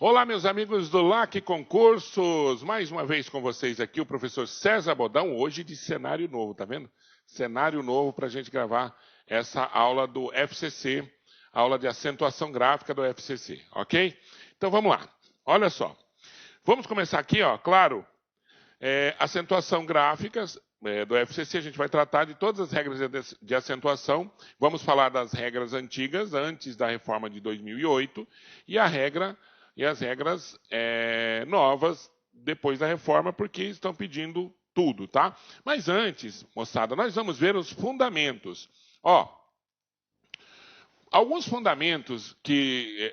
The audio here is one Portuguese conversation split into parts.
Olá, meus amigos do LAC Concursos, mais uma vez com vocês aqui o professor César Bodão, hoje de cenário novo, tá vendo? Cenário novo para a gente gravar essa aula do FCC, aula de acentuação gráfica do FCC, ok? Então vamos lá, olha só. Vamos começar aqui, ó, claro, acentuação gráficas do FCC, a gente vai tratar de todas as regras de acentuação, vamos falar das regras antigas, antes da reforma de 2008, e as regras novas depois da reforma, porque estão pedindo tudo, tá? Mas antes, moçada, nós vamos ver os fundamentos. Ó, alguns fundamentos que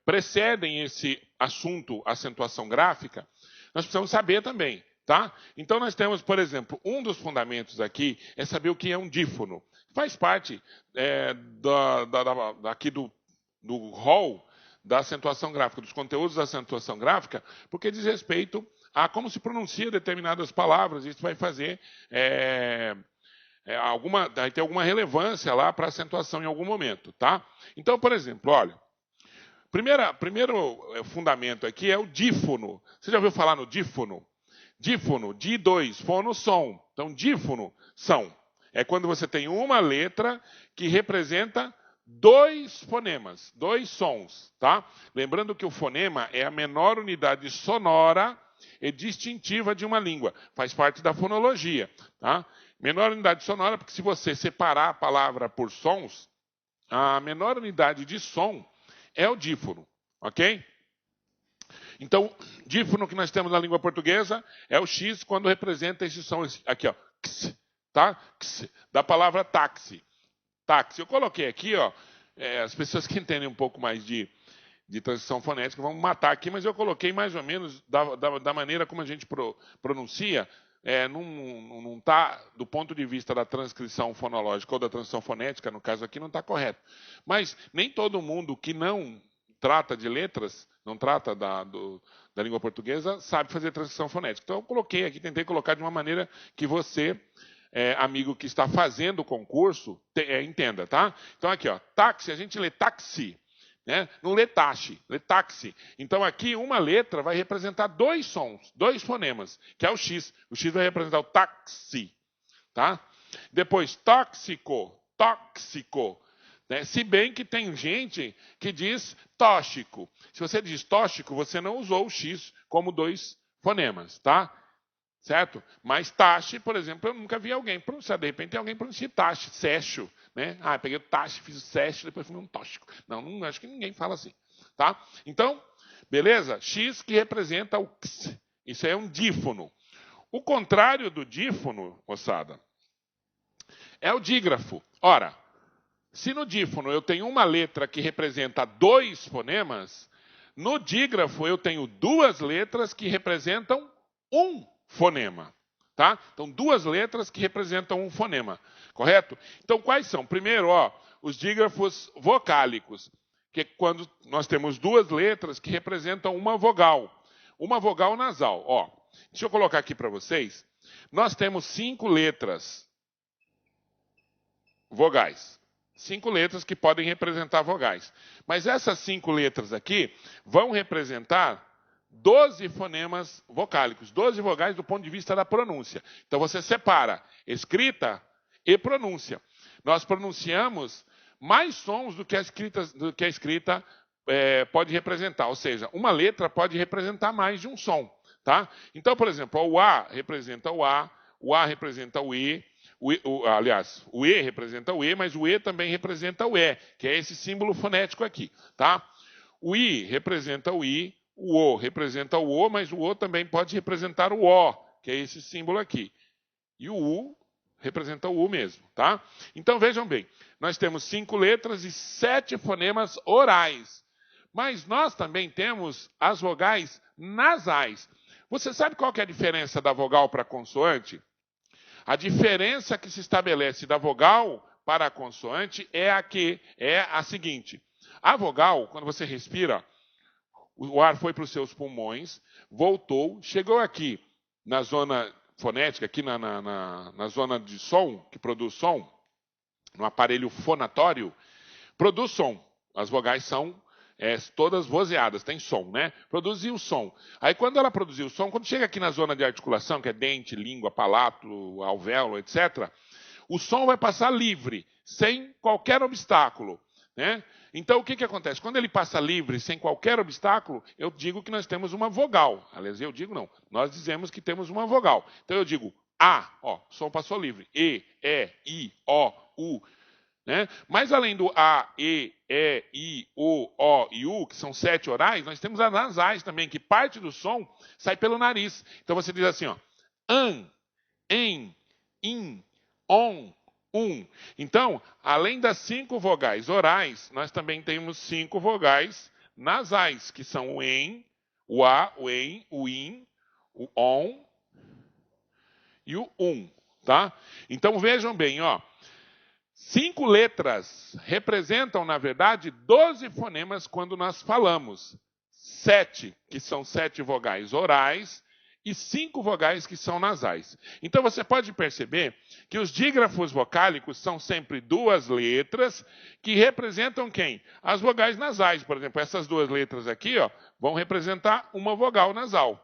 precedem esse assunto acentuação gráfica, nós precisamos saber também, tá? Então nós temos, por exemplo, um dos fundamentos aqui é saber o que é um dífono. Faz parte aqui do rol da acentuação gráfica, dos conteúdos da acentuação gráfica, porque diz respeito a como se pronuncia determinadas palavras. Isso vai fazer vai ter alguma relevância lá para a acentuação em algum momento, tá? Então, por exemplo, olha, primeiro fundamento aqui é o dífono. Você já ouviu falar no dífono? Dífono, di dois, fono, som. Então, dífono, são. É quando você tem uma letra que representa dois fonemas, dois sons, tá? Lembrando que o fonema é a menor unidade sonora e distintiva de uma língua. Faz parte da fonologia, tá? Menor unidade sonora, porque se você separar a palavra por sons, a menor unidade de som é o dífono, ok? Então, dífono que nós temos na língua portuguesa é o X quando representa esse som aqui, ó, x, tá? X, da palavra táxi. Táxi. Eu coloquei aqui, ó, as pessoas que entendem um pouco mais de transição fonética vão matar aqui, mas eu coloquei mais ou menos da maneira como a gente pronuncia, não está, do ponto de vista da transcrição fonológica ou da transição fonética, no caso aqui, não está correto. Mas nem todo mundo que não trata de letras, não trata da língua portuguesa, sabe fazer transição fonética. Então eu coloquei aqui, tentei colocar de uma maneira que você, amigo que está fazendo o concurso, entenda, tá? Então aqui, ó, táxi, a gente lê táxi, né? Não lê taxi, lê táxi. Então aqui uma letra vai representar dois sons, dois fonemas, que é o X. O X vai representar o táxi, tá? Depois tóxico, tóxico. Né? Se bem que tem gente que diz tóxico. Se você diz tóxico, você não usou o X como dois fonemas, tá? Certo? Mas taxe, por exemplo, eu nunca vi alguém pronunciar. De repente tem alguém pronunciar taxe, sécio, né? Ah, peguei o taxe, fiz o sécio, depois fui um tóxico. Não, acho que ninguém fala assim, tá? Então, beleza? X que representa o X. Isso aí é um dífono. O contrário do dífono, moçada, é o dígrafo. Ora, se no dífono eu tenho uma letra que representa dois fonemas, no dígrafo eu tenho duas letras que representam um fonema, tá? Então, duas letras que representam um fonema, correto? Então, quais são? Primeiro, ó, os dígrafos vocálicos, que é quando nós temos duas letras que representam uma vogal nasal. Ó, deixa eu colocar aqui para vocês. Nós temos 5 letras vogais. 5 letras que podem representar vogais. Mas essas 5 letras aqui vão representar 12 fonemas vocálicos, 12 vogais do ponto de vista da pronúncia. Então você separa escrita e pronúncia. Nós pronunciamos mais sons do que a escrita pode representar. Ou seja, uma letra pode representar mais de um som. Tá? Então, por exemplo, o A representa o A representa o E. Aliás, o E representa o E, mas o E também representa o E, que é esse símbolo fonético aqui. Tá? O I representa o I, o O representa o O, mas o O também pode representar o O, que é esse símbolo aqui. E o U representa o U mesmo, tá? Então, vejam bem, nós temos 5 letras e 7 fonemas orais. Mas nós também temos as vogais nasais. Você sabe qual que é a diferença da vogal para a consoante? A diferença que se estabelece da vogal para a consoante é a seguinte. A vogal, quando você respira, o ar foi para os seus pulmões, voltou, chegou aqui na zona fonética, aqui na zona de som, que produz som, no aparelho fonatório, produz som. As vogais são todas vozeadas, tem som, né? Produziu som. Aí quando ela produziu o som, quando chega aqui na zona de articulação, que é dente, língua, palato, alvéolo, etc., o som vai passar livre, sem qualquer obstáculo, né? Então, o que acontece? Quando ele passa livre, sem qualquer obstáculo, eu digo que nós temos uma vogal. Aliás, eu digo não. Nós dizemos que temos uma vogal. Então, eu digo A, ó, o som passou livre. E, I, O, U. Né? Mas além do A, E, I, O e U, que são 7 orais, nós temos as nasais também, que parte do som sai pelo nariz. Então, você diz assim, ó, an, em, in, on, Então, além das 5 vogais orais, nós também temos 5 vogais nasais, que são o em, o a, o em, o in, o on e o tá? Então, vejam bem, ó, 5 letras representam, na verdade, 12 fonemas quando nós falamos. 7, que são 7 vogais orais, e 5 vogais que são nasais. Então, você pode perceber que os dígrafos vocálicos são sempre 2 letras que representam quem? As vogais nasais. Por exemplo, essas 2 letras aqui, ó, vão representar uma vogal nasal.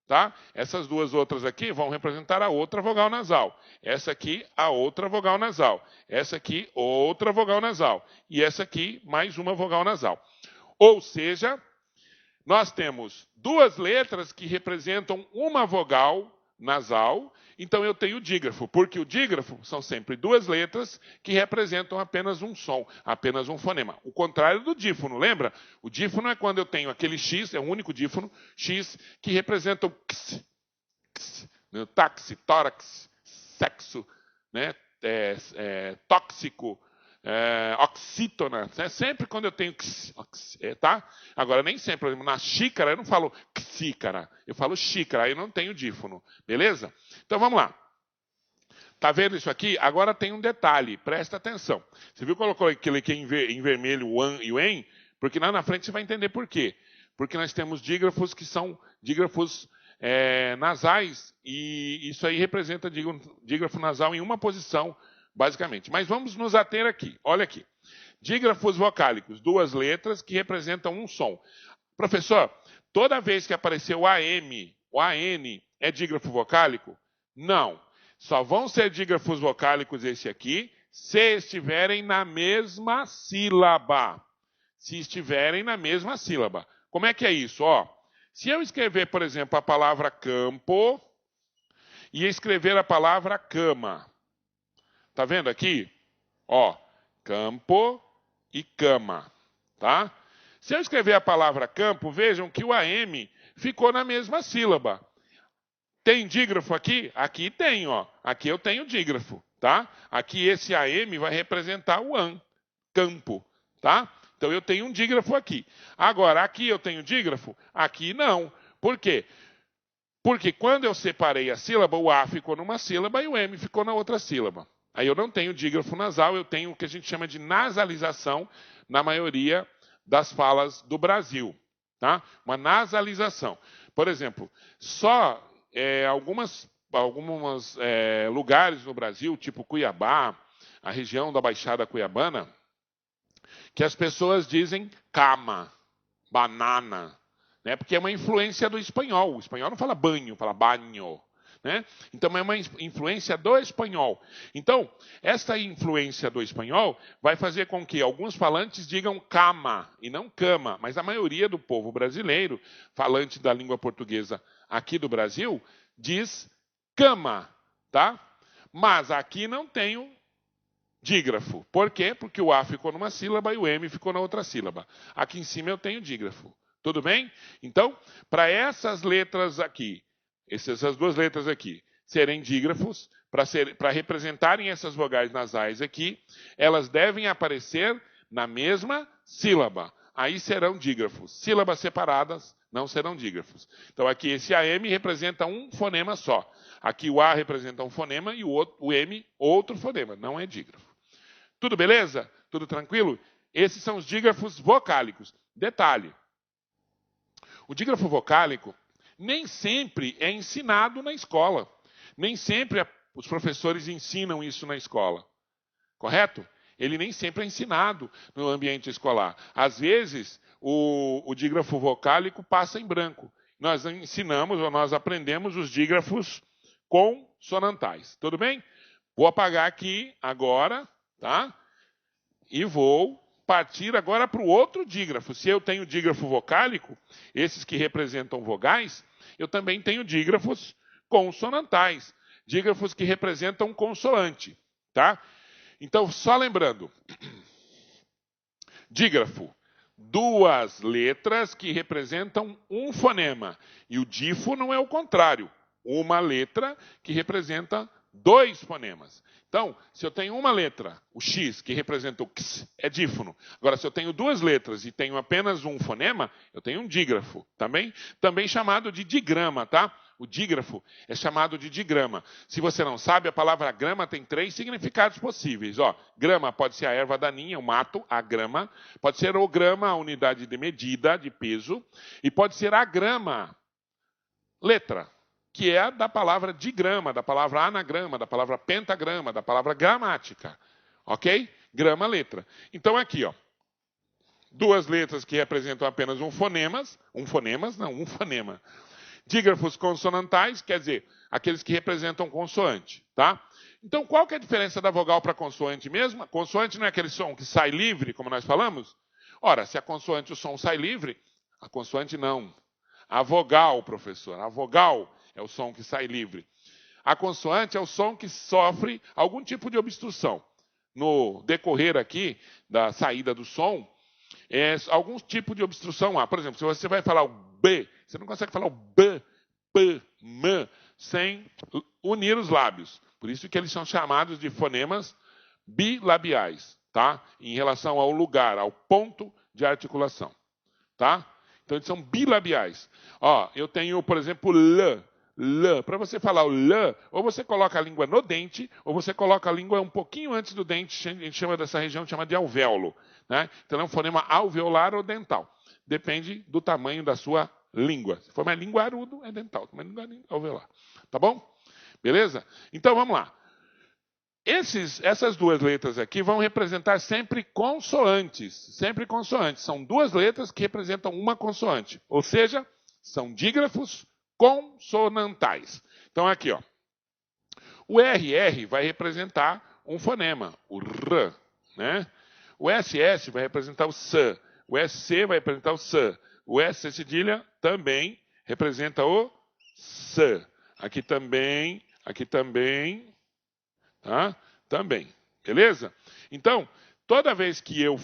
Tá? Essas 2 outras aqui vão representar a outra vogal nasal. Essa aqui, a outra vogal nasal. Essa aqui, outra vogal nasal. E essa aqui, mais uma vogal nasal. Ou seja, nós temos 2 letras que representam uma vogal nasal, então eu tenho o dígrafo, porque o dígrafo são sempre 2 letras que representam apenas um som, apenas um fonema. O contrário do dífono, lembra? O dífono é quando eu tenho aquele X, é o único dífono, X, que representa o x, táxi, tórax, sexo, né? Tóxico, oxítona, né? Sempre quando eu tenho tá? Agora, nem sempre, por exemplo, na xícara eu não falo xícara, eu falo xícara, aí eu não tenho dífono, beleza? Então vamos lá. Tá vendo isso aqui? Agora tem um detalhe, presta atenção. Você viu que eu coloquei aquele aqui em vermelho o an e o en? Porque lá na frente você vai entender por quê. Porque nós temos dígrafos que são dígrafos nasais, e isso aí representa dígrafo nasal em uma posição, basicamente. Mas vamos nos ater aqui. Olha aqui. Dígrafos vocálicos, 2 letras que representam um som. Professor, toda vez que aparecer o AM, o AN, é dígrafo vocálico? Não. Só vão ser dígrafos vocálicos esse aqui, se estiverem na mesma sílaba. Se estiverem na mesma sílaba. Como é que é isso? Ó, se eu escrever, por exemplo, a palavra campo e escrever a palavra cama, tá vendo aqui? Ó, campo e cama, tá? Se eu escrever a palavra campo, vejam que o AM ficou na mesma sílaba. Tem dígrafo aqui? Aqui tem, ó. Aqui eu tenho dígrafo, tá? Aqui esse AM vai representar o AN, campo, tá? Então eu tenho um dígrafo aqui. Agora, aqui eu tenho dígrafo? Aqui não. Por quê? Porque quando eu separei a sílaba, o A ficou numa sílaba e o M ficou na outra sílaba. Aí eu não tenho dígrafo nasal, eu tenho o que a gente chama de nasalização na maioria das falas do Brasil. Tá? Uma nasalização. Por exemplo, só alguns lugares no Brasil, tipo Cuiabá, a região da Baixada Cuiabana, que as pessoas dizem cama, banana, né? Porque é uma influência do espanhol. O espanhol não fala banho, fala banho. Né? Então, é uma influência do espanhol. Então, essa influência do espanhol vai fazer com que alguns falantes digam cama e não cama, mas a maioria do povo brasileiro, falante da língua portuguesa aqui do Brasil, diz cama, tá? Mas aqui não tenho dígrafo. Por quê? Porque o A ficou numa sílaba e o M ficou na outra sílaba. Aqui em cima eu tenho dígrafo. Tudo bem? Então, para essas letras aqui, essas 2 letras aqui, serem dígrafos, para representarem essas vogais nasais aqui, elas devem aparecer na mesma sílaba. Aí serão dígrafos. Sílabas separadas não serão dígrafos. Então, aqui esse AM representa um fonema só. Aqui o A representa um fonema e o M outro fonema. Não é dígrafo. Tudo beleza? Tudo tranquilo? Esses são os dígrafos vocálicos. Detalhe. O dígrafo vocálico nem sempre é ensinado na escola. Nem sempre os professores ensinam isso na escola. Correto? ele nem sempre é ensinado no ambiente escolar. Às vezes, o dígrafo vocálico passa em branco. Nós ensinamos ou nós aprendemos os dígrafos consonantais. Tudo bem? Vou apagar aqui agora, tá? E vou partir agora para o outro dígrafo. Se eu tenho dígrafo vocálico, esses que representam vogais, eu também tenho dígrafos consonantais, dígrafos que representam consoante, tá? Então, só lembrando, dígrafo, duas letras que representam um fonema, e o dífono é o contrário, uma letra que representa dois fonemas. Então, se eu tenho uma letra, o X, que representa o X, é dífono. Agora, se eu tenho duas letras e tenho apenas um fonema, eu tenho um dígrafo, também chamado de digrama, tá? O dígrafo é chamado de digrama. Se você não sabe, a palavra grama tem 3 significados possíveis. Ó, grama pode ser a erva daninha, o mato, a grama. Pode ser o grama, a unidade de medida, de peso. E pode ser a grama, letra, que é da palavra digrama, da palavra anagrama, da palavra pentagrama, da palavra gramática. Ok? Grama, letra. Então, aqui, ó, duas letras que representam apenas um fonema. Dígrafos consonantais, quer dizer, aqueles que representam consoante, tá? Então, qual que é a diferença da vogal para a consoante mesmo? A consoante não é aquele som que sai livre, como nós falamos? Ora, se a consoante, o som sai livre, a consoante não. A vogal, professor, a vogal é o som que sai livre. A consoante é o som que sofre algum tipo de obstrução. No decorrer aqui da saída do som, algum tipo de obstrução há. Por exemplo, se você vai falar o B, você não consegue falar o B, P, M, sem unir os lábios. Por isso que eles são chamados de fonemas bilabiais, tá? Em relação ao lugar, ao ponto de articulação, tá? Então, eles são bilabiais. Ó, eu tenho, por exemplo, L. L. Para você falar o L, ou você coloca a língua no dente, ou você coloca a língua um pouquinho antes do dente, a gente chama dessa região de alvéolo. Né? Então, é um fonema alveolar ou dental. Depende do tamanho da sua língua. Se for mais linguarudo, é dental. Se for mais linguarudo, é alveolar. Tá bom? Beleza? Então, vamos lá. Essas duas letras aqui vão representar sempre consoantes. Sempre consoantes. São duas letras que representam uma consoante. Ou seja, são dígrafos consonantais. Então, aqui, ó. O RR vai representar um fonema, o R, né? O SS vai representar o S. O SC vai representar o S. O S cedilha também representa o S. Aqui também, tá? Também, beleza? Então, toda vez que eu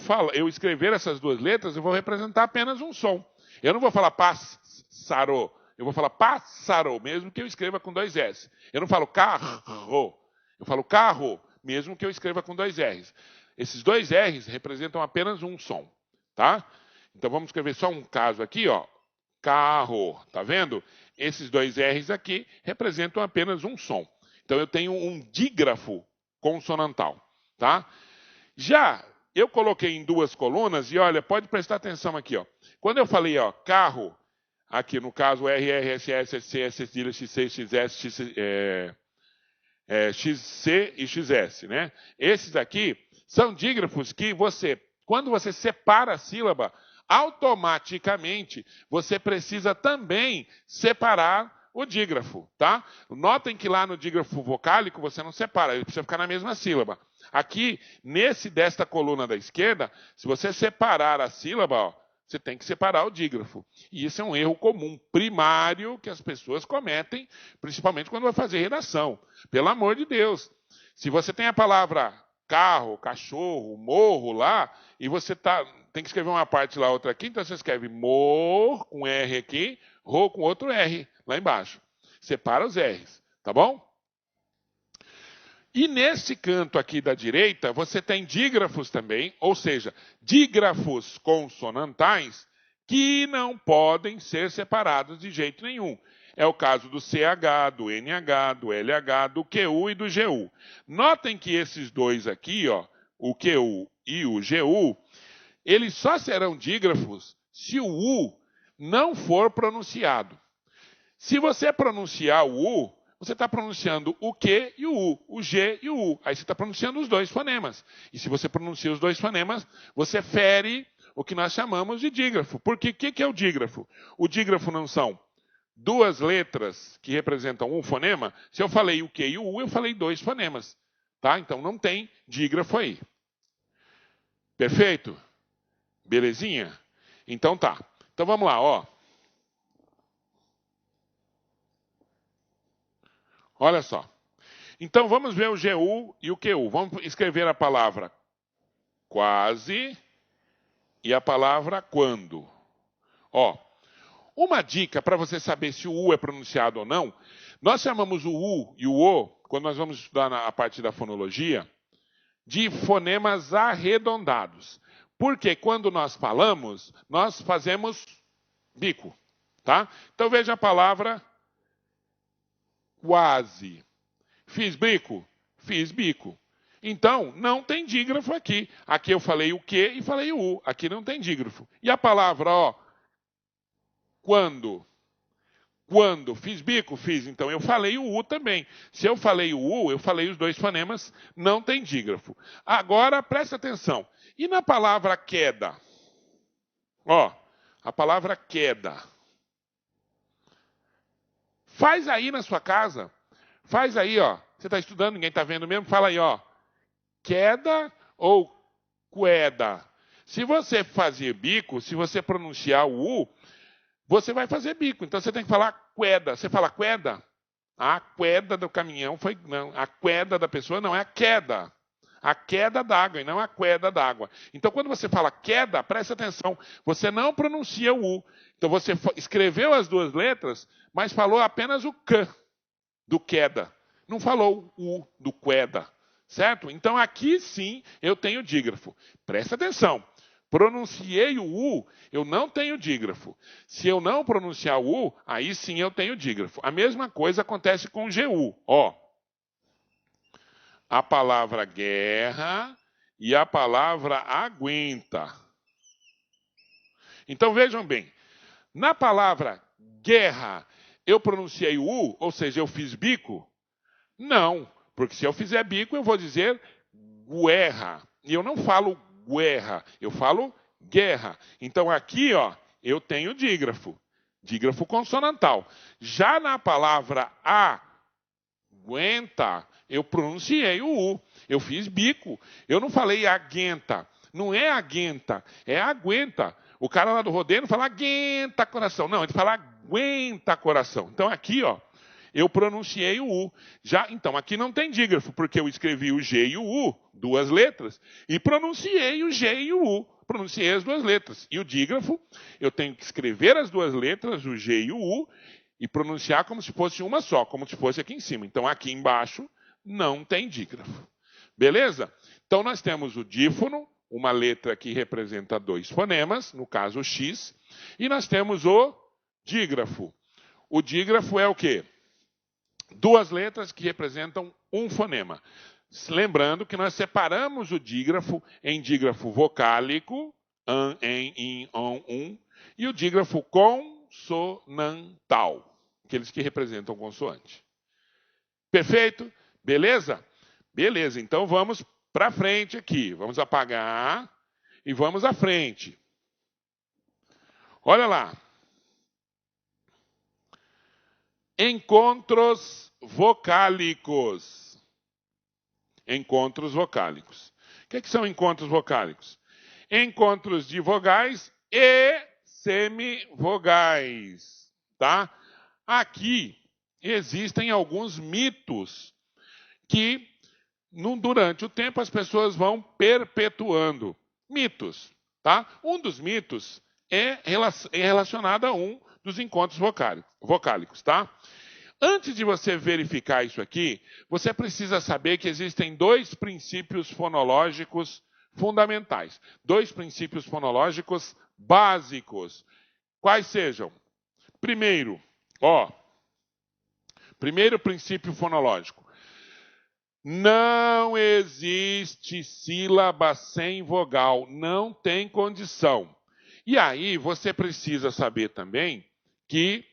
escrever essas duas letras, eu vou representar apenas um som. Eu não vou falar pássaro, eu vou falar pássaro, mesmo que eu escreva com 2 S. Eu não falo carro, eu falo carro, mesmo que eu escreva com 2 R's. Esses 2 R's representam apenas um som, tá? Então, vamos escrever só um caso aqui, ó. Carro, tá vendo? Esses 2 R's aqui representam apenas um som. Então, eu tenho um dígrafo consonantal, tá? Já eu coloquei em 2 colunas e, olha, pode prestar atenção aqui, ó. Quando eu falei, ó, carro, aqui no caso RR, SS, SC, SC, XC, XS, XC e XS, né? Esses aqui são dígrafos que quando você separa a sílaba, automaticamente você precisa também separar o dígrafo, tá? Notem que lá no dígrafo vocálico você não separa, ele precisa ficar na mesma sílaba. Aqui, desta coluna da esquerda, se você separar a sílaba, ó, você tem que separar o dígrafo. E isso é um erro comum, primário, que as pessoas cometem, principalmente quando vai fazer redação. Pelo amor de Deus. Se você tem a palavra carro, cachorro, morro lá, e você tem que escrever uma parte lá, outra aqui, então você escreve mor com R aqui, ro com outro R lá embaixo. Separa os R's, tá bom? E nesse canto aqui da direita, você tem dígrafos também, ou seja, dígrafos consonantais que não podem ser separados de jeito nenhum. É o caso do CH, do NH, do LH, do QU e do GU. Notem que esses dois aqui, ó, o QU e o GU, eles só serão dígrafos se o U não for pronunciado. Se você pronunciar o U, você está pronunciando o Q e o U, o G e o U. Aí você está pronunciando os dois fonemas. E se você pronuncia os dois fonemas, você fere o que nós chamamos de dígrafo. Porque o que é o dígrafo? O dígrafo não são duas letras que representam um fonema. Se eu falei o Q e o U, eu falei dois fonemas. Tá? Então não tem dígrafo aí. Perfeito? Belezinha? Então tá. Então vamos lá, ó. Olha só. Então vamos ver o GU e o QU. Vamos escrever a palavra quase e a palavra quando. Ó, uma dica para você saber se o U é pronunciado ou não, nós chamamos o U e o O, quando nós vamos estudar a parte da fonologia, de fonemas arredondados. Porque quando nós falamos, nós fazemos bico, tá? Então veja a palavra quase. Fiz bico? Fiz bico. Então, não tem dígrafo aqui. Aqui eu falei o Q e falei o U. Aqui não tem dígrafo. E a palavra, ó, quando? Quando? Fiz bico? Fiz. Então, eu falei o U também. Se eu falei o U, eu falei os dois fonemas, não tem dígrafo. Agora, presta atenção. E na palavra queda? Ó, a palavra queda. Faz aí na sua casa. Faz aí, ó. Você está estudando, ninguém está vendo mesmo? Fala aí, ó. Queda ou queda? Se você fazer bico, se você pronunciar o U, você vai fazer bico. Então você tem que falar queda. Você fala queda? A queda do caminhão foi. Não, a queda da pessoa não é a queda. A queda d'água e não a queda d'água. Então quando você fala queda, presta atenção. Você não pronuncia o U. Então você escreveu as duas letras, mas falou apenas o K do queda. Não falou o U do queda. Certo? Então aqui sim eu tenho dígrafo. Presta atenção. Pronunciei o U, eu não tenho dígrafo. Se eu não pronunciar o U, aí sim eu tenho dígrafo. A mesma coisa acontece com o GU. Ó, a palavra guerra e a palavra aguenta. Então vejam bem. Na palavra guerra, eu pronunciei o U, ou seja, eu fiz bico? Não, porque se eu fizer bico, eu vou dizer guerra. E eu não falo guerra, eu falo guerra. Então aqui, ó, eu tenho dígrafo. Dígrafo consonantal. Já na palavra aguenta, eu pronunciei o U. Eu fiz bico. Eu não falei aguenta. Não é aguenta, é aguenta. O cara lá do rodeio não fala aguenta coração. Não, ele fala aguenta coração. Então aqui, ó, eu pronunciei o U. Já, então, aqui não tem dígrafo, porque eu escrevi o G e o U, duas letras, e pronunciei o G e o U. Pronunciei as duas letras. E o dígrafo, eu tenho que escrever as duas letras, o G e o U, e pronunciar como se fosse uma só, como se fosse aqui em cima. Então, aqui embaixo, não tem dígrafo. Beleza? Então, nós temos o dífono, uma letra que representa dois fonemas, no caso o X, e nós temos o dígrafo. O dígrafo é o quê? Duas letras que representam um fonema. Lembrando que nós separamos o dígrafo em dígrafo vocálico, an, en, in, on, um, e o dígrafo consonantal, aqueles que representam consoante. Perfeito? Beleza? Beleza, então vamos para frente aqui. Vamos apagar e vamos à frente. Olha lá. Encontros vocálicos. Encontros vocálicos. O que são encontros vocálicos? Encontros de vogais e semivogais. Tá? Aqui existem alguns mitos que, durante o tempo, as pessoas vão perpetuando. Mitos. Tá? Um dos mitos é relacionado a um dos encontros vocálicos, tá? Antes de você verificar isso aqui, você precisa saber que existem dois princípios fonológicos fundamentais. Dois princípios fonológicos básicos. Quais sejam? Primeiro, ó, primeiro princípio fonológico. Não existe sílaba sem vogal, não tem condição. E aí você precisa saber também que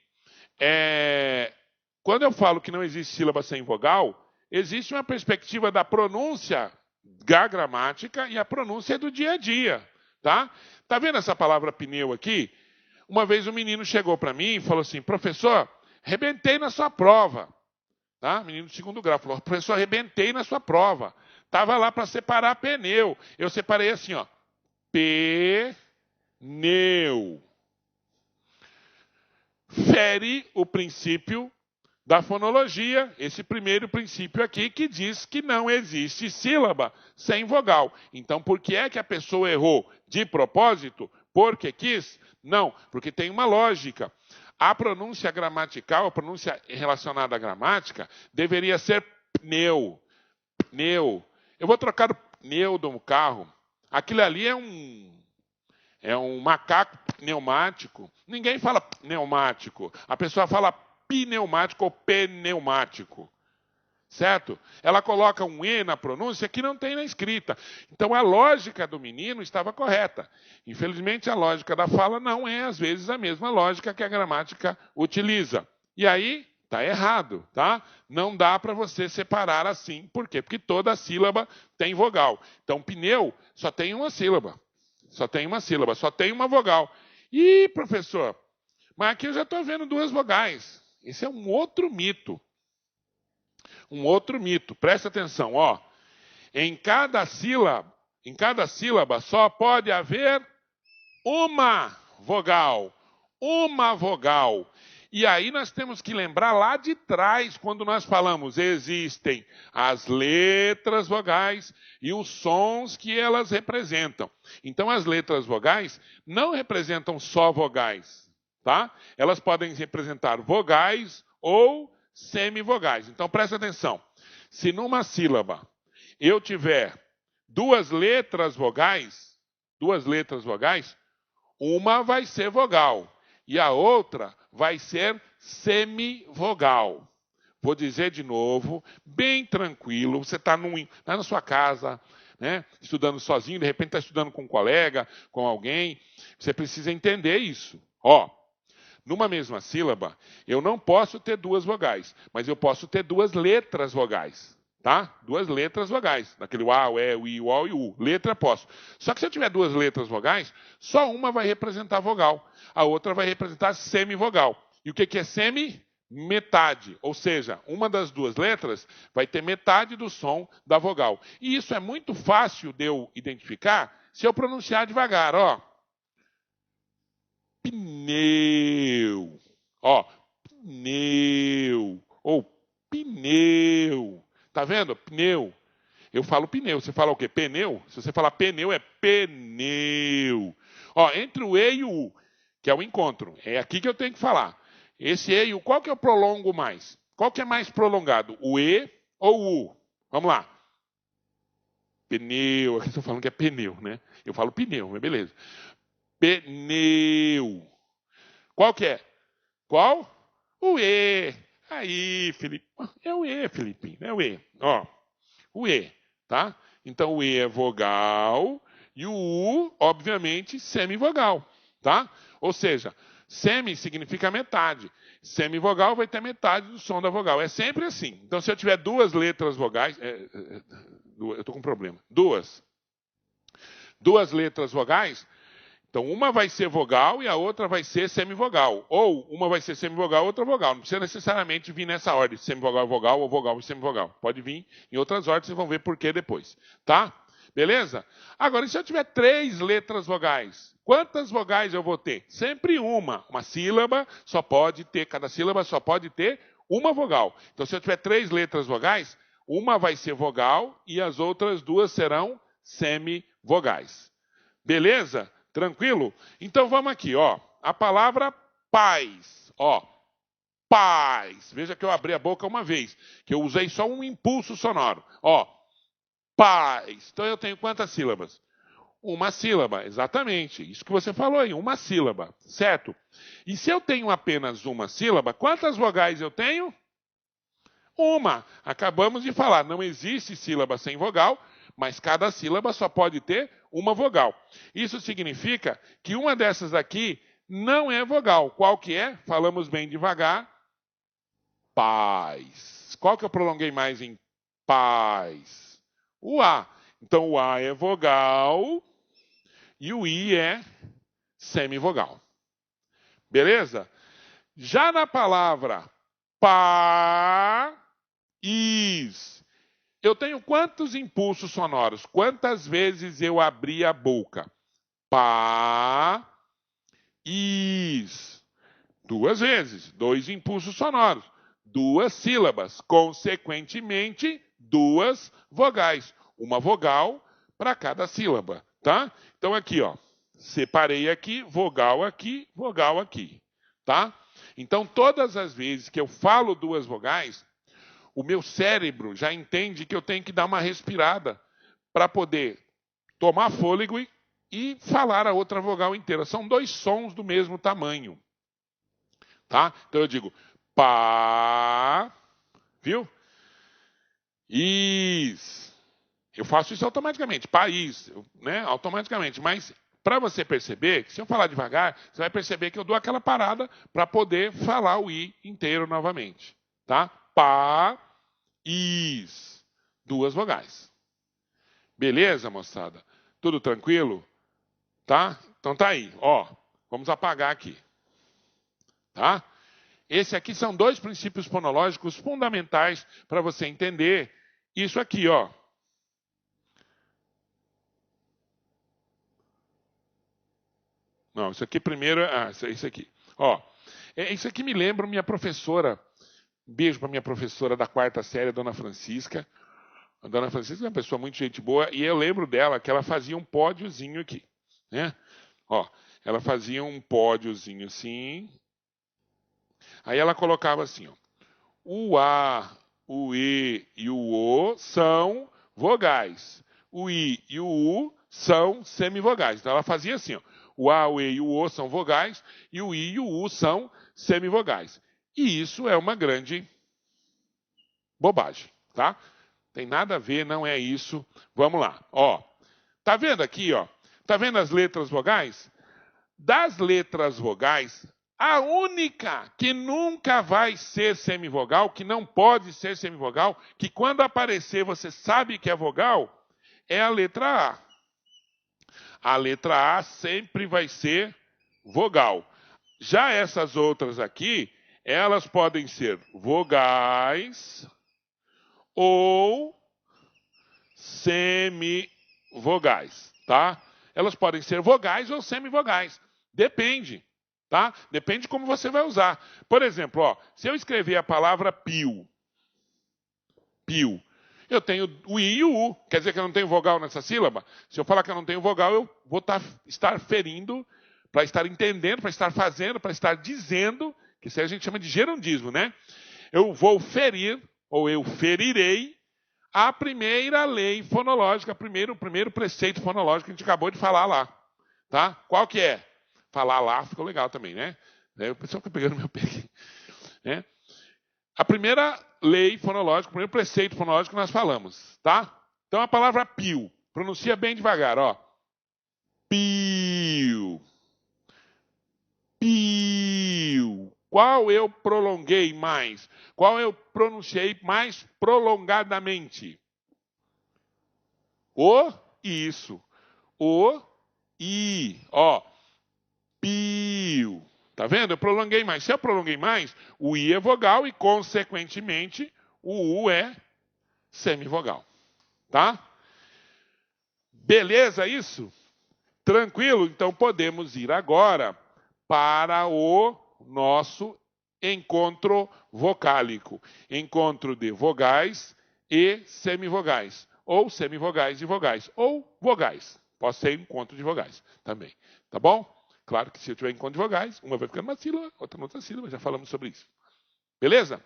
quando eu falo que não existe sílaba sem vogal, existe uma perspectiva da pronúncia da gramática e a pronúncia do dia a dia, tá? Tá vendo essa palavra pneu aqui? Uma vez um menino chegou para mim e falou assim: professor, arrebentei na sua prova. Tá? Menino do 2º grau falou: professor, arrebentei na sua prova. Estava lá para separar pneu. Eu separei assim, ó. Pneu. Fere o princípio da fonologia, esse primeiro princípio aqui que diz que não existe sílaba sem vogal. Então, por que é que a pessoa errou? De propósito? Porque quis? Não, porque tem uma lógica. A pronúncia gramatical, a pronúncia relacionada à gramática, deveria ser pneu. Pneu. Eu vou trocar o pneu do carro. Aquilo ali é um macaco pneumático. Ninguém fala pneumático. A pessoa fala pneumático ou pneumático. Certo? Ela coloca um E na pronúncia que não tem na escrita. Então, a lógica do menino estava correta. Infelizmente, a lógica da fala não é, às vezes, a mesma lógica que a gramática utiliza. E aí, está errado, tá? Não dá para você separar assim. Por quê? Porque toda sílaba tem vogal. Então, pneu só tem uma sílaba. Só tem uma sílaba, só tem uma vogal. Ih, professor, mas aqui eu já estou vendo 2 vogais. Esse é um outro mito. Um outro mito. Presta atenção, ó. Em cada sílaba só pode haver uma vogal. Uma vogal. E aí nós temos que lembrar lá de trás, quando nós falamos, existem as letras vogais e os sons que elas representam. Então, as letras vogais não representam só vogais, tá? Elas podem representar vogais ou semivogais. Então, presta atenção. Se numa sílaba eu tiver 2 letras vogais, uma vai ser vogal e a outra vai ser semivogal. Vou dizer de novo, bem tranquilo. Você está na sua casa, né, estudando sozinho, de repente está estudando com um colega, com alguém. Você precisa entender isso. Ó, numa mesma sílaba, eu não posso ter 2 vogais, mas eu posso ter 2 letras vogais. Tá? 2 letras vogais. Naquele A, o E, o I, o O e o U. Letra posso. Só que se eu tiver 2 letras vogais, só uma vai representar vogal. A outra vai representar semivogal. E o que é semi? Metade. Ou seja, uma das 2 letras vai ter metade do som da vogal. E isso é muito fácil de eu identificar se eu pronunciar devagar. Ó. Pneu. Ó. Pneu. Ou pneu. Tá vendo? Pneu. Eu falo pneu. Você fala o quê? Pneu? Se você falar pneu, é pneu. Ó, entre o E e o U, que é o encontro. É aqui que eu tenho que falar. Esse E e o, qual que eu prolongo mais? Qual que é mais prolongado? O E ou o U? Vamos lá. Pneu. Aqui estou falando que é pneu, né? Eu falo pneu, mas beleza. Pneu. Qual que é? Qual? O E. Aí, Felipe. É o E, Felipe. É o E. Ó, o E, tá? Então, o E é vogal e o U, obviamente, semivogal, tá? Ou seja, semi significa metade. Semivogal vai ter metade do som da vogal. É sempre assim. Então, se eu tiver 2 letras vogais... eu estou com um problema. 2 letras vogais... Então, uma vai ser vogal e a outra vai ser semivogal. Ou uma vai ser semivogal e outra vogal. Não precisa necessariamente vir nessa ordem, semivogal, vogal ou vogal e semivogal. Pode vir em outras ordens, vocês vão ver por que depois. Tá? Beleza? Agora, e se eu tiver 3 letras vogais? Quantas vogais eu vou ter? Sempre uma. Uma sílaba só pode ter, cada sílaba só pode ter uma vogal. Então, se eu tiver 3 letras vogais, uma vai ser vogal e as outras 2 serão semivogais. Beleza? Tranquilo? Então vamos aqui, ó. A palavra paz, ó. Paz. Veja que eu abri a boca uma vez, que eu usei só um impulso sonoro. Ó. Paz. Então eu tenho quantas sílabas? Uma sílaba, exatamente. Isso que você falou aí, uma sílaba, certo? E se eu tenho apenas uma sílaba, quantas vogais eu tenho? Uma. Acabamos de falar, não existe sílaba sem vogal, mas cada sílaba só pode ter uma vogal. Isso significa que uma dessas aqui não é vogal. Qual que é? Falamos bem devagar. Paz. Qual que eu prolonguei mais em paz? O A. Então, o A é vogal e o I é semivogal. Beleza? Já na palavra país, eu tenho quantos impulsos sonoros? Quantas vezes eu abri a boca? País. 2 vezes, 2 impulsos sonoros, 2 sílabas, consequentemente, 2 vogais. Uma vogal para cada sílaba, tá? Então aqui, ó, separei aqui, vogal aqui, tá? Então todas as vezes que eu falo 2 vogais, o meu cérebro já entende que eu tenho que dar uma respirada para poder tomar fôlego e falar a outra vogal inteira. São 2 sons do mesmo tamanho. Tá? Então eu digo pá, viu? Is. Eu faço isso automaticamente, país, né? Automaticamente. Mas para você perceber, se eu falar devagar, você vai perceber que eu dou aquela parada para poder falar o I inteiro novamente. Tá? Pá, is. 2 vogais. Beleza, moçada? Tudo tranquilo? Tá? Então tá aí, ó. Vamos apagar aqui. Tá? Esse aqui são 2 princípios fonológicos fundamentais para você entender isso aqui, ó. Não, isso aqui primeiro, isso aqui. Ó, isso aqui me lembra minha professora. Beijo para minha professora da 4ª série, a Dona Francisca. A Dona Francisca é uma pessoa muito gente boa e eu lembro dela que ela fazia um pódiozinho aqui, né? Ó, ela fazia um pódiozinho assim. Aí ela colocava assim, ó. O A, o E e o O são vogais. O I e o U são semivogais. Então ela fazia assim, ó. O A, o E e o O são vogais e o I e o U são semivogais. E isso é uma grande bobagem, tá? Tem nada a ver, não é isso. Vamos lá, ó. Tá vendo aqui, ó? Tá vendo as letras vogais? Das letras vogais, a única que nunca vai ser semivogal, que não pode ser semivogal, que quando aparecer você sabe que é vogal, é a letra A. A letra A sempre vai ser vogal. Já essas outras aqui, elas podem ser vogais ou semivogais, tá? Elas podem ser vogais ou semivogais. Depende, tá? Depende de como você vai usar. Por exemplo, ó, se eu escrever a palavra pio, eu tenho o I e o U. Quer dizer que eu não tenho vogal nessa sílaba? Se eu falar que eu não tenho vogal, eu vou estar ferindo, para estar entendendo, para estar fazendo, para estar dizendo, que isso aí a gente chama de gerundismo, né? Eu vou ferir, ou eu ferirei, a primeira lei fonológica, o primeiro preceito fonológico que a gente acabou de falar lá. Tá? Qual que é? Falar lá ficou legal também, né? O pessoal fica pegando meu pé aqui. Né? A primeira lei fonológica, o primeiro preceito fonológico que nós falamos, tá? Então a palavra pio, pronuncia bem devagar, ó. Pio. Pio. Qual eu prolonguei mais? Qual eu pronunciei mais prolongadamente? O, isso. O, I, ó. Pio. Tá vendo? Eu prolonguei mais. Se eu prolonguei mais, o I é vogal e, consequentemente, o U é semivogal. Tá? Beleza isso? Tranquilo? Então podemos ir agora para o nosso encontro vocálico. Encontro de vogais e semivogais. Ou semivogais e vogais. Ou vogais. Pode ser encontro de vogais também. Tá bom? Claro que se eu tiver encontro de vogais, uma vai ficar numa sílaba, outra noutra sílaba. Já falamos sobre isso. Beleza?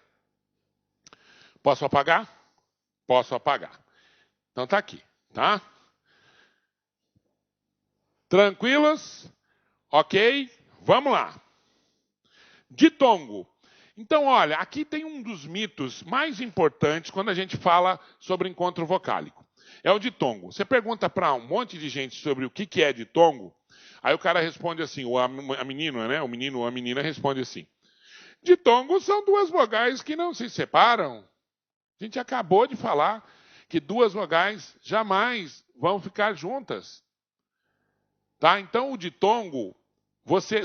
Posso apagar? Posso apagar. Então tá aqui, tá? Tranquilos? Ok? Vamos lá. Ditongo. Então, olha, aqui tem um dos mitos mais importantes quando a gente fala sobre encontro vocálico. É o ditongo. Você pergunta para um monte de gente sobre o que é ditongo, aí o cara responde assim, a menina, né? O menino ou a menina responde assim. Ditongo são duas vogais que não se separam. A gente acabou de falar que duas vogais jamais vão ficar juntas. Tá? Então, o ditongo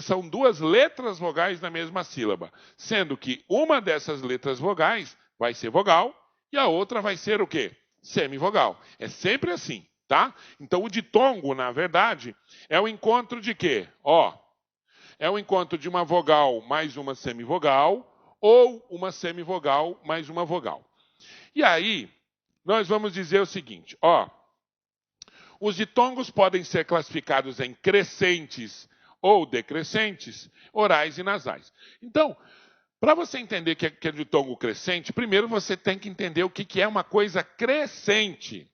são duas letras vogais na mesma sílaba, sendo que uma dessas letras vogais vai ser vogal e a outra vai ser o quê? Semivogal. É sempre assim, tá? Então, o ditongo, na verdade, é o encontro de quê? Ó, é o encontro de uma vogal mais uma semivogal ou uma semivogal mais uma vogal. E aí, nós vamos dizer o seguinte, ó, os ditongos podem ser classificados em crescentes ou decrescentes, orais e nasais. Então, para você entender que é ditongo crescente, primeiro você tem que entender o que é uma coisa crescente.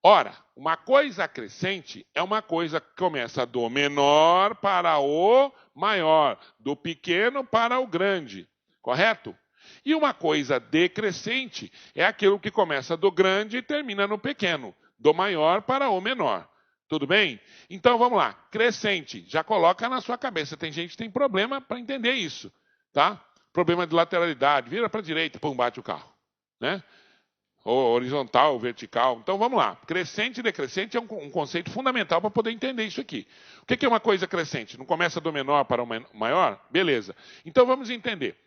Ora, uma coisa crescente é uma coisa que começa do menor para o maior, do pequeno para o grande, correto? E uma coisa decrescente é aquilo que começa do grande e termina no pequeno, do maior para o menor. Tudo bem? Então vamos lá. Crescente, já coloca na sua cabeça. Tem gente que tem problema para entender isso, tá? Problema de lateralidade, vira para a direita, pum, bate o carro, né? Ou horizontal, ou vertical. Então vamos lá. Crescente e decrescente é um conceito fundamental para poder entender isso aqui. O que é uma coisa crescente? Não começa do menor para o maior? Beleza. Então vamos entender.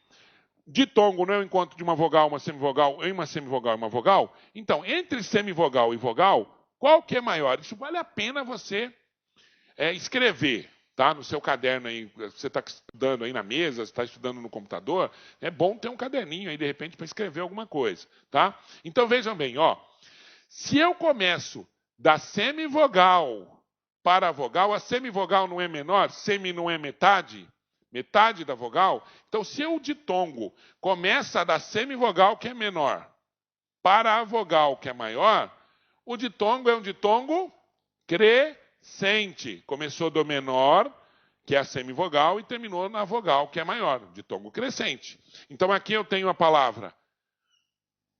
Ditongo não é o encontro de uma vogal, uma semivogal, em uma semivogal e uma vogal? Então, entre semivogal e vogal, qual que é maior? Isso vale a pena você escrever, tá? No seu caderno aí, você está estudando aí na mesa, você está estudando no computador, é bom ter um caderninho aí, de repente, para escrever alguma coisa, tá? Então, vejam bem, ó. Se eu começo da semivogal para a vogal, a semivogal não é menor, semi não é metade da vogal. Então, se o ditongo começa da semivogal, que é menor, para a vogal, que é maior, o ditongo é um ditongo crescente. Começou do menor, que é a semivogal, e terminou na vogal, que é maior, ditongo crescente. Então, aqui eu tenho a palavra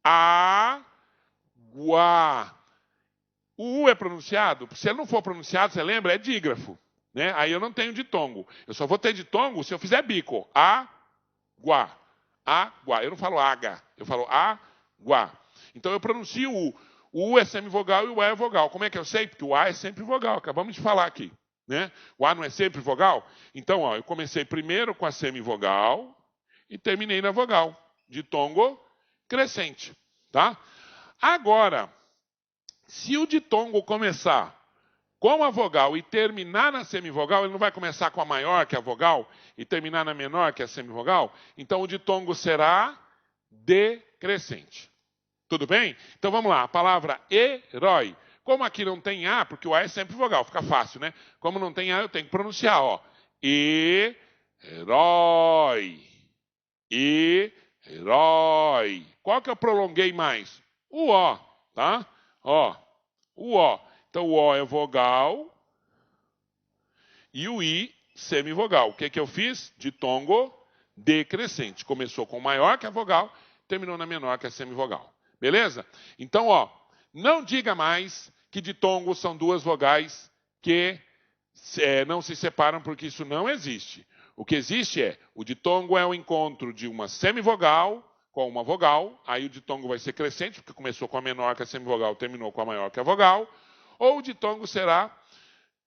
água. O U é pronunciado? Se ele não for pronunciado, você lembra? É dígrafo. Né? Aí eu não tenho ditongo. Eu só vou ter ditongo se eu fizer bico. Água. Água. Eu não falo água. Eu falo água. Então eu pronuncio o U. O U é semivogal e o A é vogal. Como é que eu sei? Porque o A é sempre vogal. Acabamos de falar aqui. Né? O A não é sempre vogal? Então, ó, eu comecei primeiro com a semivogal e terminei na vogal. Ditongo crescente. Tá? Agora, se o ditongo começar com a vogal e terminar na semivogal, ele não vai começar com a maior, que é a vogal, e terminar na menor, que é a semivogal? Então, o ditongo será decrescente. Tudo bem? Então, vamos lá. A palavra herói. Como aqui não tem A, porque o A é sempre vogal, fica fácil, né? Como não tem A, eu tenho que pronunciar, ó. Herói. Herói. Qual que eu prolonguei mais? O O, tá? Ó, o O. Então, o O é vogal e o I, semivogal. O que eu fiz? Ditongo decrescente. Começou com maior, que é a vogal, terminou na menor, que é a semivogal. Beleza? Então, ó, não diga mais que ditongos são duas vogais que não se separam, porque isso não existe. O que existe o ditongo é o encontro de uma semivogal com uma vogal, aí o ditongo vai ser crescente, porque começou com a menor, que é a semivogal, terminou com a maior, que é a vogal. Ou o ditongo será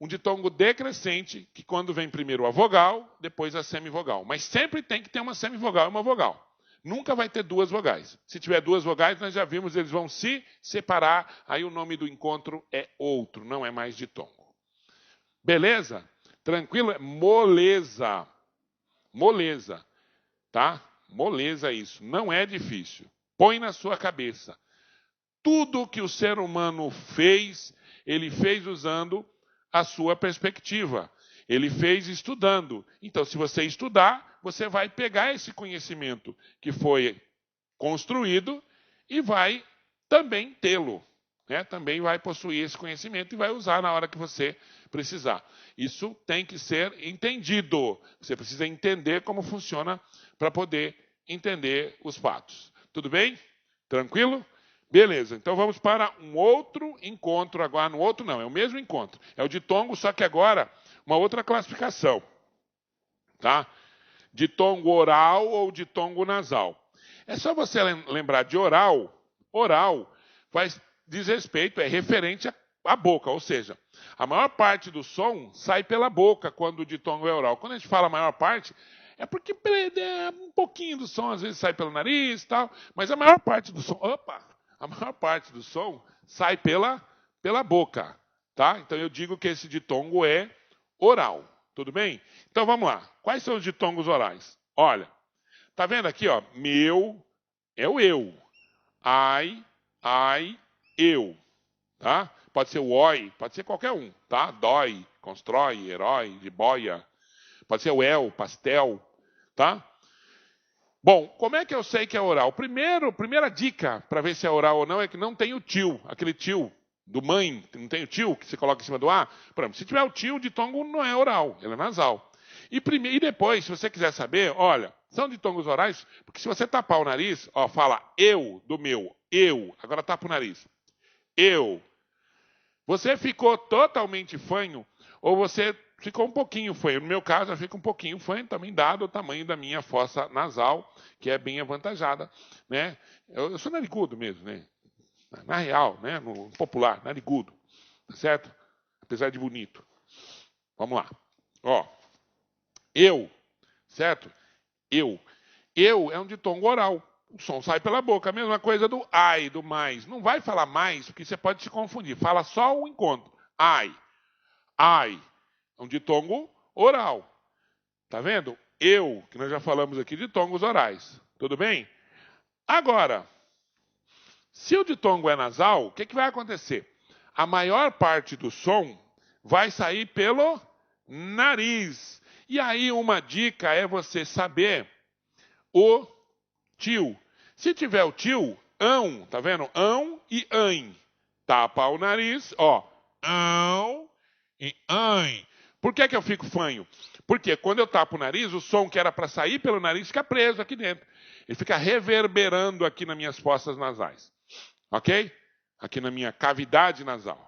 um ditongo decrescente, que quando vem primeiro a vogal, depois a semivogal. Mas sempre tem que ter uma semivogal e uma vogal. Nunca vai ter duas vogais. Se tiver duas vogais, nós já vimos, eles vão se separar, aí o nome do encontro é outro, não é mais ditongo. Beleza? Tranquilo? Moleza. Moleza. Tá? Moleza isso. Não é difícil. Põe na sua cabeça. Tudo que o ser humano fez, ele fez usando a sua perspectiva. Ele fez estudando. Então, se você estudar, você vai pegar esse conhecimento que foi construído e vai também tê-lo. Né? Também vai possuir esse conhecimento e vai usar na hora que você precisar. Isso tem que ser entendido. Você precisa entender como funciona para poder entender os fatos. Tudo bem? Tranquilo? Beleza, então vamos para um outro encontro agora. No outro não, é o mesmo encontro. É o ditongo, só que agora uma outra classificação. Tá? ditongo oral ou ditongo nasal. É só você lembrar de oral. Oral diz respeito, é referente à boca, ou seja, a maior parte do som sai pela boca quando o ditongo é oral. Quando a gente fala a maior parte, é porque um pouquinho do som às vezes sai pelo nariz e tal, mas a maior parte do som, a maior parte do som sai pela boca, tá? Então eu digo que esse ditongo é oral, tudo bem? Então vamos lá. Quais são os ditongos orais? Olha, tá vendo aqui, ó? Meu é o eu. Ai, eu, tá? Pode ser o oi, pode ser qualquer um, tá? Dói, constrói, herói, de boia. Pode ser o pastel, tá? Bom, como é que eu sei que é oral? Primeira dica para ver se é oral ou não é que não tem o tio, aquele tio do mãe, não tem o tio que você coloca em cima do A. Por exemplo, se tiver o tio, o ditongo não é oral, ele é nasal. E depois, se você quiser saber, olha, são ditongos orais, porque se você tapar o nariz, ó, fala eu do meu, eu, agora tapa o nariz. Eu. Você ficou totalmente fanho ou você ficou um pouquinho fanho? No meu caso, eu fico um pouquinho fanho, também dado o tamanho da minha fossa nasal, que é bem avantajada, né? Eu sou narigudo mesmo, né? Na real, né? No popular, narigudo, tá certo? Apesar de bonito. Vamos lá. Ó, eu, certo? Eu. Eu é um ditongo oral. O som sai pela boca. A mesma coisa do ai, do mais. Não vai falar mais, porque você pode se confundir. Fala só o encontro. Ai. Ai. É um ditongo oral. Tá vendo? Eu, que nós já falamos aqui de ditongos orais. Tudo bem? Agora, se o ditongo é nasal, o que vai acontecer? A maior parte do som vai sair pelo nariz. E aí uma dica é você saber o tio. Se tiver o tio, ão, tá vendo? Ão e ãe. Tapa o nariz, ó. Ão e ãe. Por que eu fico fanho? Porque quando eu tapo o nariz, o som que era para sair pelo nariz fica preso aqui dentro. Ele fica reverberando aqui nas minhas fossas nasais. Ok? Aqui na minha cavidade nasal.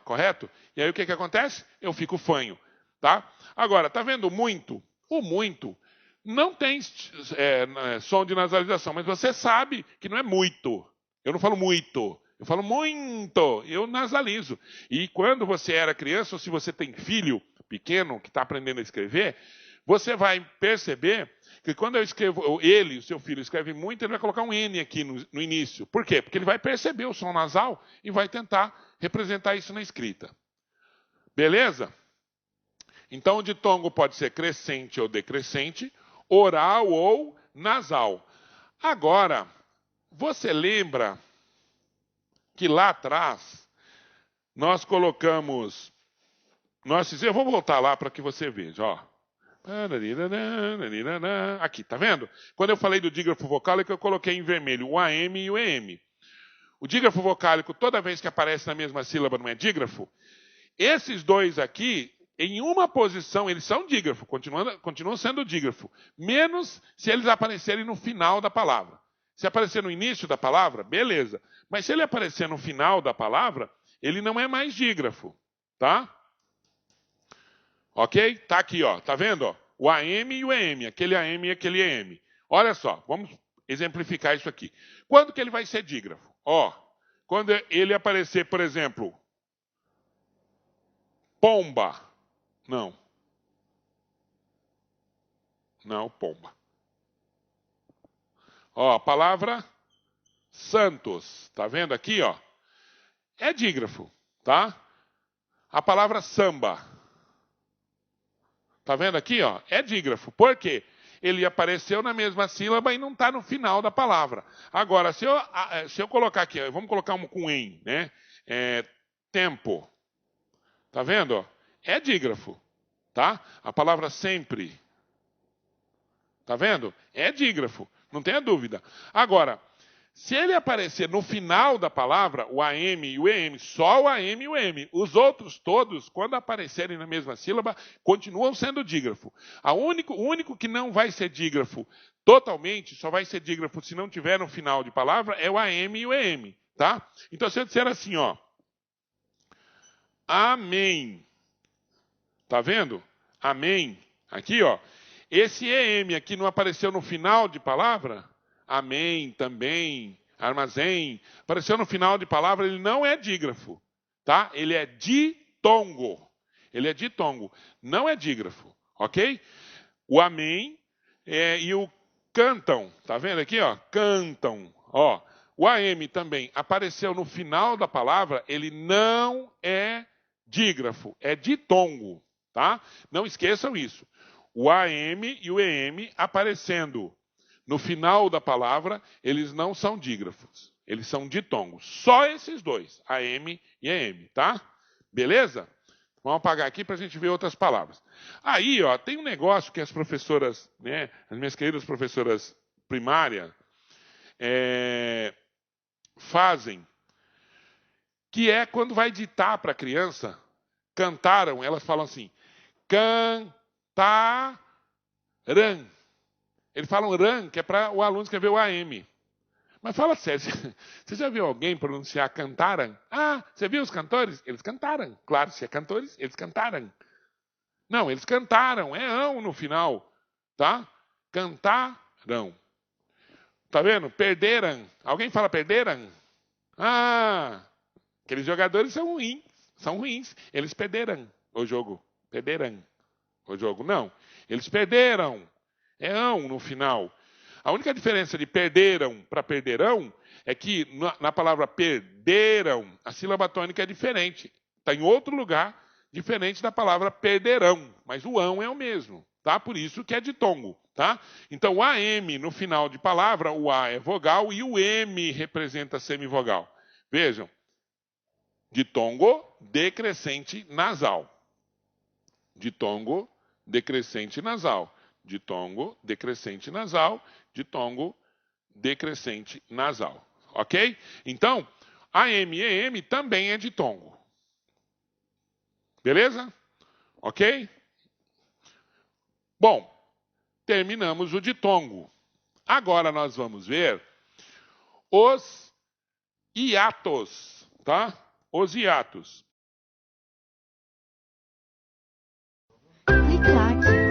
Correto? E aí o que acontece? Eu fico fanho. Tá? Agora, tá vendo muito? O muito não tem som de nasalização, mas você sabe que não é muito. Eu não falo muito, eu falo muito, eu nasalizo. E quando você era criança, ou se você tem filho pequeno que está aprendendo a escrever, você vai perceber que quando eu escrevo, o seu filho, escreve muito, ele vai colocar um N aqui no início. Por quê? Porque ele vai perceber o som nasal e vai tentar representar isso na escrita. Beleza? Então o ditongo pode ser crescente ou decrescente, oral ou nasal. Agora, você lembra que lá atrás nós colocamos... eu vou voltar lá para que você veja, ó. Aqui, tá vendo? Quando eu falei do dígrafo vocálico, eu coloquei em vermelho o AM e o EM. O dígrafo vocálico, toda vez que aparece na mesma sílaba, não é dígrafo. Esses dois aqui, em uma posição, eles são dígrafo, continuam sendo dígrafo, menos se eles aparecerem no final da palavra. Se aparecer no início da palavra, beleza. Mas se ele aparecer no final da palavra, ele não é mais dígrafo, tá? Ok? Tá aqui, ó. Tá vendo? Ó? O AM e o EM, aquele AM e aquele EM. Olha só, vamos exemplificar isso aqui. Quando que ele vai ser dígrafo? Ó, quando ele aparecer, por exemplo, pomba. Não. Não, pomba. Ó, a palavra Santos. Tá vendo aqui, ó? É dígrafo, tá? A palavra samba. Tá vendo aqui, ó? É dígrafo. Por quê? Ele apareceu na mesma sílaba e não está no final da palavra. Agora, se eu colocar aqui, vamos colocar um com em, né? Tempo. Tá vendo? Ó? É dígrafo, tá? A palavra sempre. Tá vendo? É dígrafo, não tenha dúvida. Agora, se ele aparecer no final da palavra, o AM e o EM, só o AM e o EM, os outros todos, quando aparecerem na mesma sílaba, continuam sendo dígrafo. O único que não vai ser dígrafo totalmente, só vai ser dígrafo se não tiver no final de palavra, é o AM e o EM, tá? Então, se eu disser assim, ó, amém, tá vendo? Amém, aqui, ó, Esse EM aqui não apareceu no final de palavra? Amém, também, armazém. Apareceu no final de palavra, ele não é dígrafo, tá? Ele é ditongo. Ele é ditongo, não é dígrafo, ok? O amém e o cantam, tá vendo aqui, ó? Cantam, ó. O AM também apareceu no final da palavra, ele não é dígrafo, é ditongo, tá? Não esqueçam isso. O AM e o EM aparecendo no final da palavra, eles não são dígrafos, eles são ditongos. Só esses dois, AM e EM, tá? Beleza? Vamos apagar aqui para a gente ver outras palavras. Aí, ó, tem um negócio que as professoras, né, as minhas queridas professoras primárias, fazem, que é quando vai ditar para a criança, cantaram, elas falam assim, cantaram. Eles falam ran, que é para o aluno escrever o AM. Mas fala sério, você já viu alguém pronunciar cantaram? Ah, você viu os cantores? Eles cantaram. Claro, se é cantores, eles cantaram. Não, eles cantaram, é ão no final, tá? Cantaram. Tá vendo? Perderam. Alguém fala perderam? Ah, aqueles jogadores são ruins. Eles perderam o jogo. Perderam o jogo. Não, eles perderam. É ão no final. A única diferença de perderam para perderão é que na palavra perderam, a sílaba tônica é diferente. Está em outro lugar, diferente da palavra perderão. Mas o ão é o mesmo, tá? Por isso que é ditongo, tá? Então, o AM no final de palavra, o A é vogal e o M representa semivogal. Vejam, ditongo, decrescente nasal. Ditongo, decrescente nasal. Ditongo, decrescente nasal. Ditongo, decrescente nasal. Ok? Então, AM e EM também é ditongo. Beleza? Ok? Bom, terminamos o ditongo. Agora nós vamos ver os hiatos, tá? Os hiatos. Clique-claque.